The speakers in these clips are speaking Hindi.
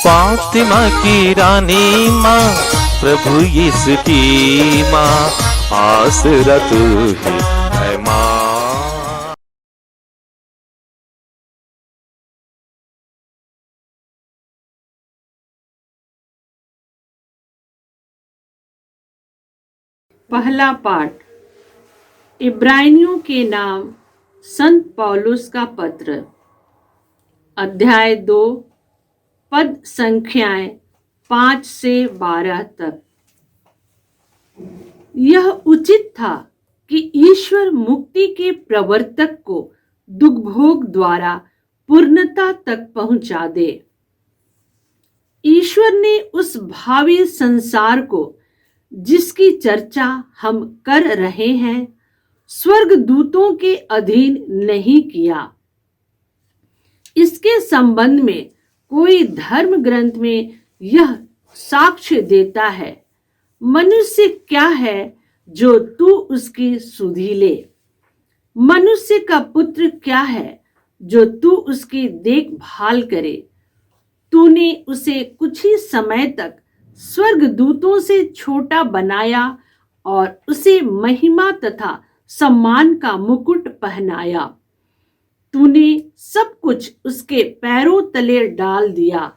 फातिमा की रानी माँ, प्रभु यीशु की माँ, आसरा तू ही है माँ। पहला पाठ। इब्रानियों के नाम संत पौलुस का पत्र, अध्याय 2, पद संख्याएं 5 से 12 तक। यह उचित था कि ईश्वर मुक्ति के प्रवर्तक को दुखभोग द्वारा पूर्णता तक पहुंचा दे। ईश्वर ने उस भावी संसार को, जिसकी चर्चा हम कर रहे हैं, स्वर्ग दूतों के अधीन नहीं किया। इसके संबंध में कोई धर्म ग्रंथ में यह साक्ष्य देता है, मनुष्य क्या है जो तू उसकी सुधि ले, मनुष्य का पुत्र क्या है जो तू उसकी देखभाल करे। तूने उसे कुछ ही समय तक स्वर्ग दूतों से छोटा बनाया और उसे महिमा तथा सम्मान का मुकुट पहनाया। तूने सब कुछ उसके पैरों तले डाल दिया।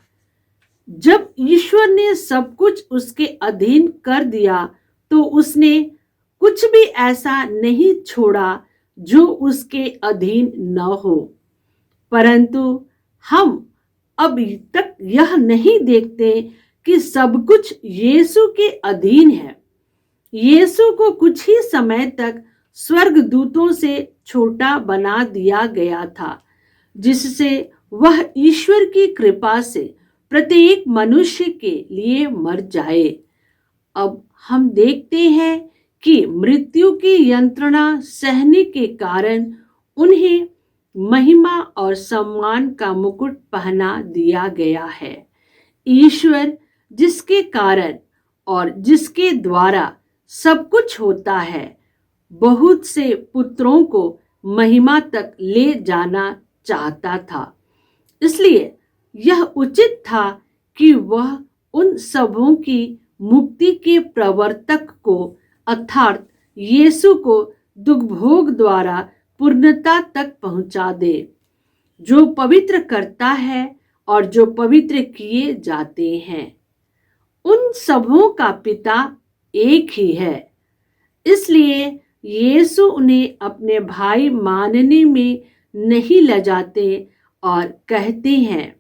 जब ईश्वर ने सब कुछ उसके अधीन कर दिया तो उसने कुछ भी ऐसा नहीं छोड़ा जो उसके अधीन न हो। परंतु हम अभी तक यह नहीं देखते कि सब कुछ यीशु के अधीन है। यीशु को कुछ ही समय तक स्वर्ग दूतों से छोटा बना दिया गया था, जिससे वह ईश्वर की कृपा से प्रत्येक मनुष्य के लिए मर जाए। अब हम देखते हैं कि मृत्यु की यंत्रणा सहने के कारण उन्हें महिमा और सम्मान का मुकुट पहना दिया गया है। ईश्वर, जिसके कारण और जिसके द्वारा सब कुछ होता है, बहुत से पुत्रों को महिमा तक ले जाना चाहता था। इसलिए यह उचित था कि वह उन सबों की मुक्ति के प्रवर्तक को, अर्थात यीशु को दुखभोग द्वारा पूर्णता तक पहुंचा दे, जो पवित्र करता है और जो पवित्र किए जाते हैं। उन सबों का पिता एक ही है, इसलिए यीशु उन्हें अपने भाई मानने में नहीं लजाते और कहते हैं,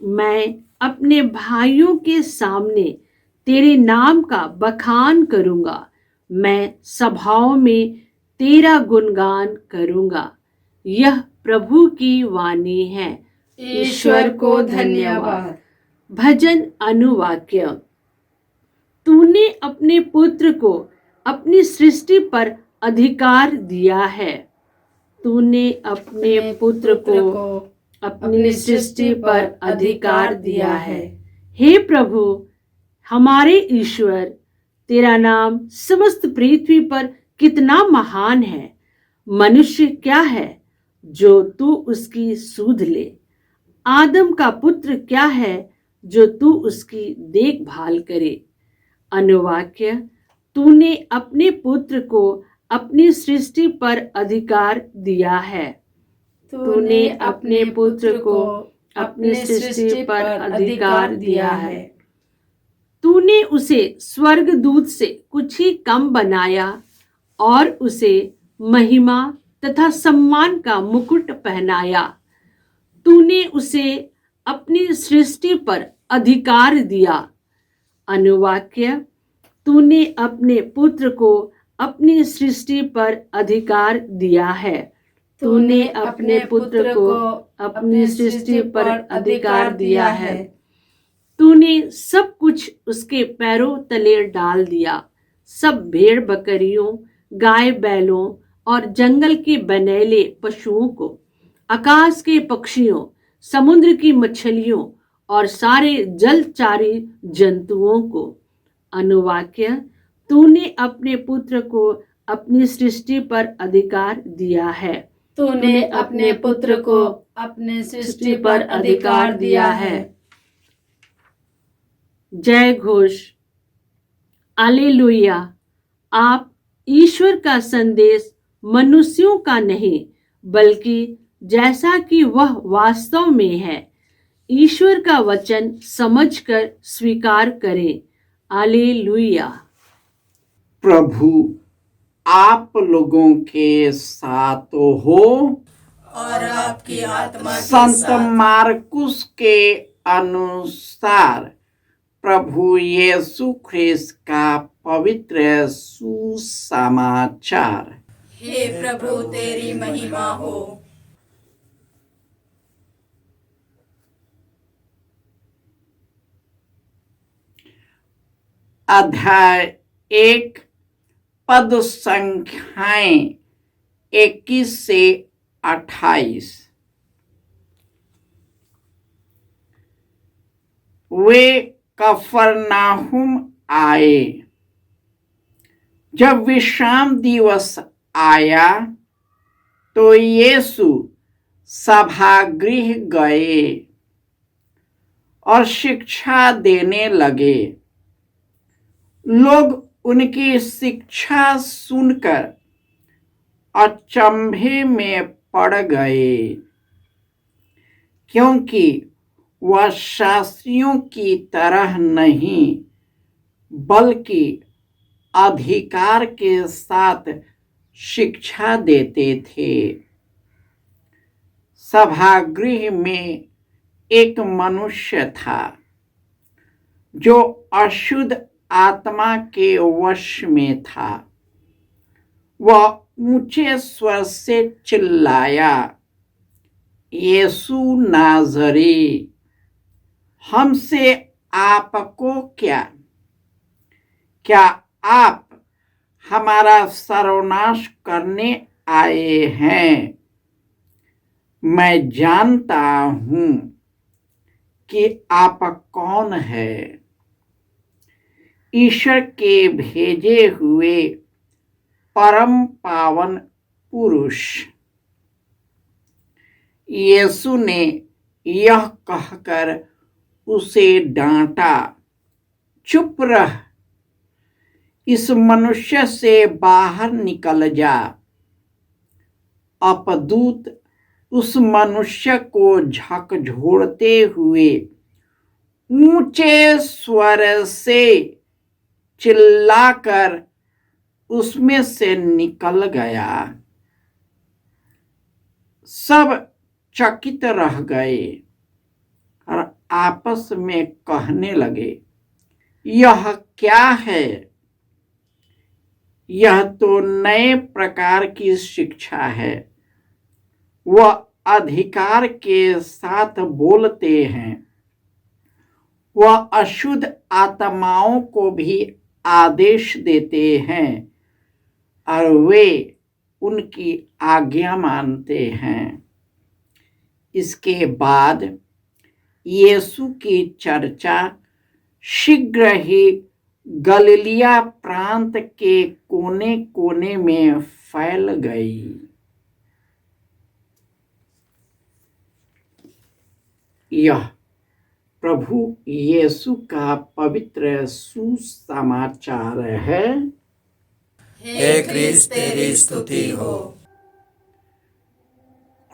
मैं अपने भाइयों के सामने तेरे नाम का बखान करूंगा, मैं सभाओं में तेरा गुणगान करूंगा। यह प्रभु की वाणी है। ईश्वर को धन्यवाद। भजन अनुवाक्य। तूने अपने पुत्र को अपनी सृष्टि पर अधिकार दिया है। तूने अपने पुत्र को अपनी सृष्टि पर अधिकार दिया है। हे प्रभु, हमारे ईश्वर, तेरा नाम समस्त पृथ्वी पर कितना महान है। मनुष्य क्या है जो तू उसकी सुध ले, आदम का पुत्र क्या है जो तू उसकी देखभाल करे। अनुवाक्य। तूने अपने पुत्र को अपनी सृष्टि पर अधिकार दिया है। तूने अपने पुत्र को अपनी सृष्टि पर अधिकार दिया है। तूने उसे स्वर्गदूत से कुछ ही कम बनाया और उसे महिमा तथा सम्मान का मुकुट पहनाया। तूने उसे अपनी सृष्टि पर अधिकार दिया। अनुवाक्य। तूने अपने पुत्र को अपनी सृष्टि पर अधिकार दिया है। तूने अपने पुत्र को अपनी सृष्टि पर अधिकार दिया है। तूने सब कुछ उसके पैरों तले डाल दिया। सब भेड़ बकरियों, गाय बैलों और जंगल के बनेले पशुओं को, आकाश के पक्षियों, समुद्र की मछलियों और सारे जलचारी जंतुओं को। अनुवाक्य। तूने अपने पुत्र को अपनी सृष्टि पर अधिकार दिया है। तूने अपने पुत्र को अपने सृष्टि पर अधिकार दिया है। जय घोष। हालेलुया। आप ईश्वर का संदेश मनुष्यों का नहीं, बल्कि जैसा कि वह वास्तव में है, ईश्वर का वचन समझकर स्वीकार करें। हालेलुया। प्रभु आप लोगों के साथ हो। और आपकी आत्मा के संत साथ। मार्कुस के अनुसार प्रभु यीशु ख्रिस्त का पवित्र सुसमाचार। हे प्रभु तेरी महिमा हो। अध्याय 1 पद संख्याएं 21 से 28। वे कफरनाहुम आए। जब विश्राम दिवस आया तो यीशु सभागृह गए और शिक्षा देने लगे। लोग उनकी शिक्षा सुनकर अचंभे में पड़ गए, क्योंकि वह शास्त्रियों की तरह नहीं, बल्कि अधिकार के साथ शिक्षा देते थे। सभागृह में एक मनुष्य था जो अशुद्ध आत्मा के वश में था। वह ऊंचे स्वर से चिल्लाया, यीशु नाज़री, हमसे आपको क्या? क्या आप हमारा सर्वनाश करने आए हैं? मैं जानता हूं कि आप कौन हैं, ईश्वर के भेजे हुए परम पावन पुरुष। यीशु ने यह कहकर उसे डांटा, चुप रह, इस मनुष्य से बाहर निकल जा। अपदूत उस मनुष्य को झकझोरते हुए ऊंचे स्वर से चिल्लाकर उसमें से निकल गया। सब चकित रह गए और आपस में कहने लगे, यह क्या है? यह तो नए प्रकार की शिक्षा है। वह अधिकार के साथ बोलते हैं। वह अशुद्ध आत्माओं को भी आदेश देते हैं और वे उनकी आज्ञा मानते हैं। इसके बाद यीशु की चर्चा शीघ्र ही गलीलिया प्रांत के कोने कोने में फैल गई। यह प्रभु यीशु का पवित्र सुसमाचार है। हे क्रिस्त तेरी स्तुति हो।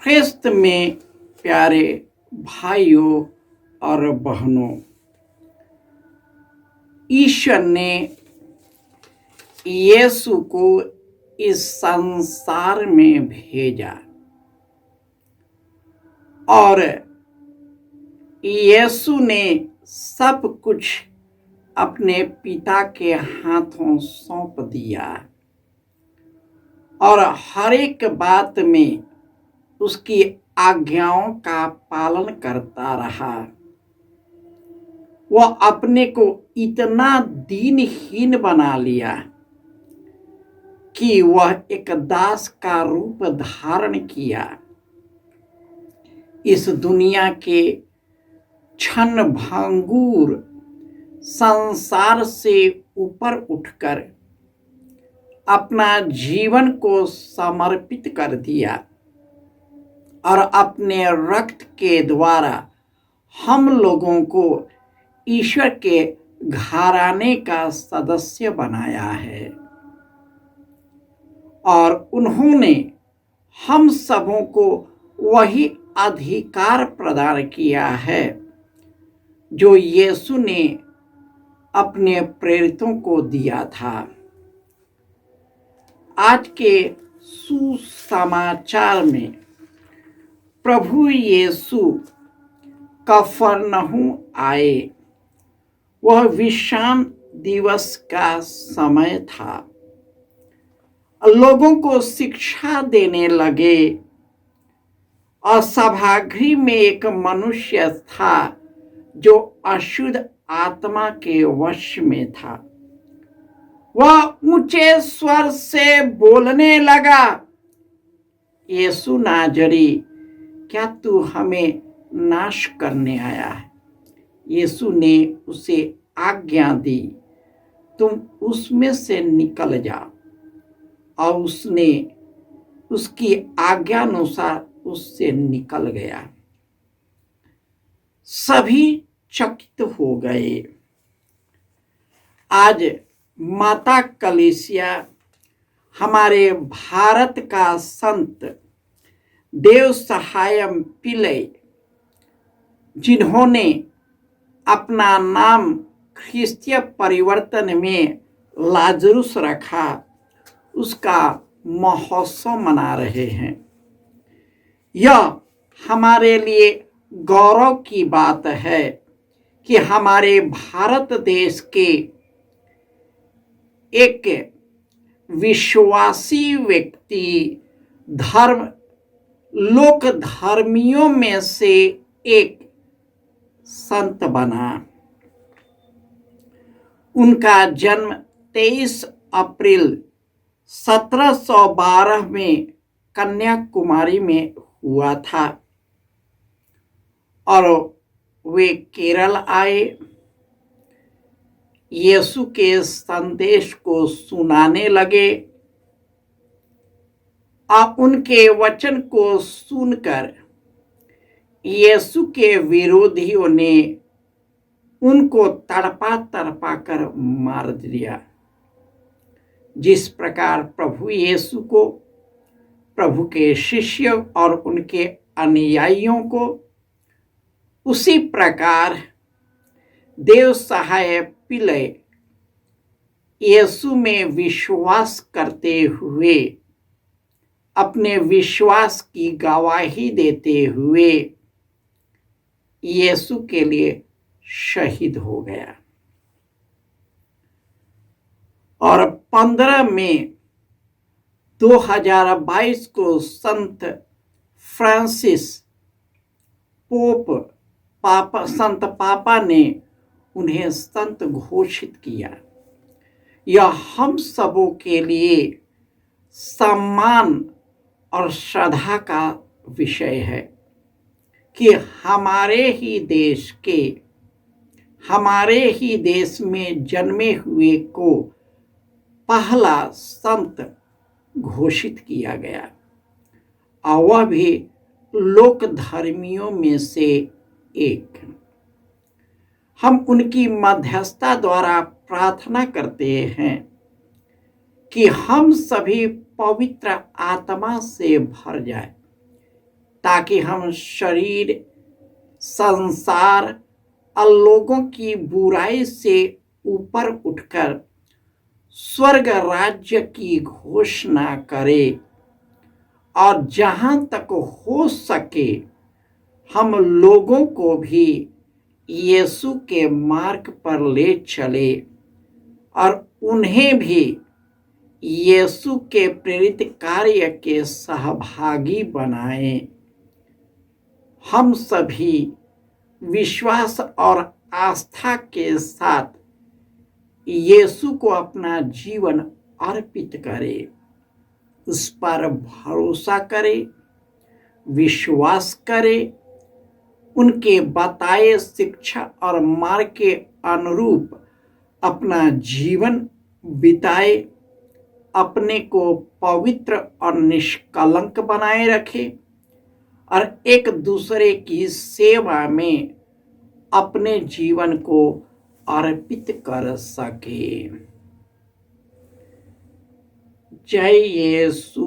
ख्रिस्त में प्यारे भाइयों और बहनों, ईश्वर ने यीशु को इस संसार में भेजा और यीशु ने सब कुछ अपने पिता के हाथों सौंप दिया और हर एक बात में उसकी आज्ञाओं का पालन करता रहा। वह अपने को इतना दीनहीन बना लिया कि वह एक दास का रूप धारण किया। इस दुनिया के क्षण भंगुर संसार से ऊपर उठकर अपना जीवन को समर्पित कर दिया और अपने रक्त के द्वारा हम लोगों को ईश्वर के घराने का सदस्य बनाया है और उन्होंने हम सबों को वही अधिकार प्रदान किया है जो यीशु ने अपने प्रेरितों को दिया था। आज के सुसमाचार में प्रभु यीशु कफरनहूम आए। वह विश्राम दिवस का समय था। लोगों को शिक्षा देने लगे और सभागृह में एक मनुष्य था जो अशुद्ध आत्मा के वश में था। वह ऊंचे स्वर से बोलने लगा, यीशु नाजरी, क्या तू हमें नाश करने आया है? यीशु ने उसे आज्ञा दी, तुम उसमें से निकल जाओ। और उसने उसकी आज्ञानुसार उससे निकल गया। सभी चकित हो गए। आज माता कलीसिया हमारे भारत का संत देव सहायम पिल्लै, जिन्होंने अपना नाम ख्रिस्तीय परिवर्तन में लाजरुस रखा, उसका महोत्सव मना रहे हैं। यह हमारे लिए गौरव की बात है कि हमारे भारत देश के एक विश्वासी व्यक्ति लोक धर्मियों में से एक संत बना। उनका जन्म 23 अप्रैल 1712 में कन्याकुमारी में हुआ था और वे केरल आए। यीशु के संदेश को सुनाने लगे और उनके वचन को सुनकर यीशु के विरोधियों ने उनको तड़पा तड़पा कर मार दिया। जिस प्रकार प्रभु यीशु को, प्रभु के शिष्य और उनके अनुयायियों को, उसी प्रकार देव सहाय पिल्लै यीशु में विश्वास करते हुए, अपने विश्वास की गवाही देते हुए यीशु के लिए शहीद हो गया। और 15 मई 2022 को संत फ्रांसिस संत पापा ने उन्हें संत घोषित किया। यह हम सबों के लिए सम्मान और श्रद्धा का विषय है कि हमारे ही देश में जन्मे हुए को पहला संत घोषित किया गया और वह भी लोक धर्मियों में से एक। हम उनकी मध्यस्थता द्वारा प्रार्थना करते हैं कि हम सभी पवित्र आत्मा से भर जाए, ताकि हम शरीर, संसार और लोगों की बुराई से ऊपर उठकर स्वर्ग राज्य की घोषणा करें और जहां तक हो सके हम लोगों को भी यीशु के मार्ग पर ले चले और उन्हें भी यीशु के प्रेरित कार्य के सहभागी बनाएं। हम सभी विश्वास और आस्था के साथ यीशु को अपना जीवन अर्पित करें, उस पर भरोसा करें, विश्वास करें, उनके बताए शिक्षा और मार्ग के अनुरूप अपना जीवन बिताए, अपने को पवित्र और निष्कलंक बनाए रखे और एक दूसरे की सेवा में अपने जीवन को अर्पित कर सके। जय यीशु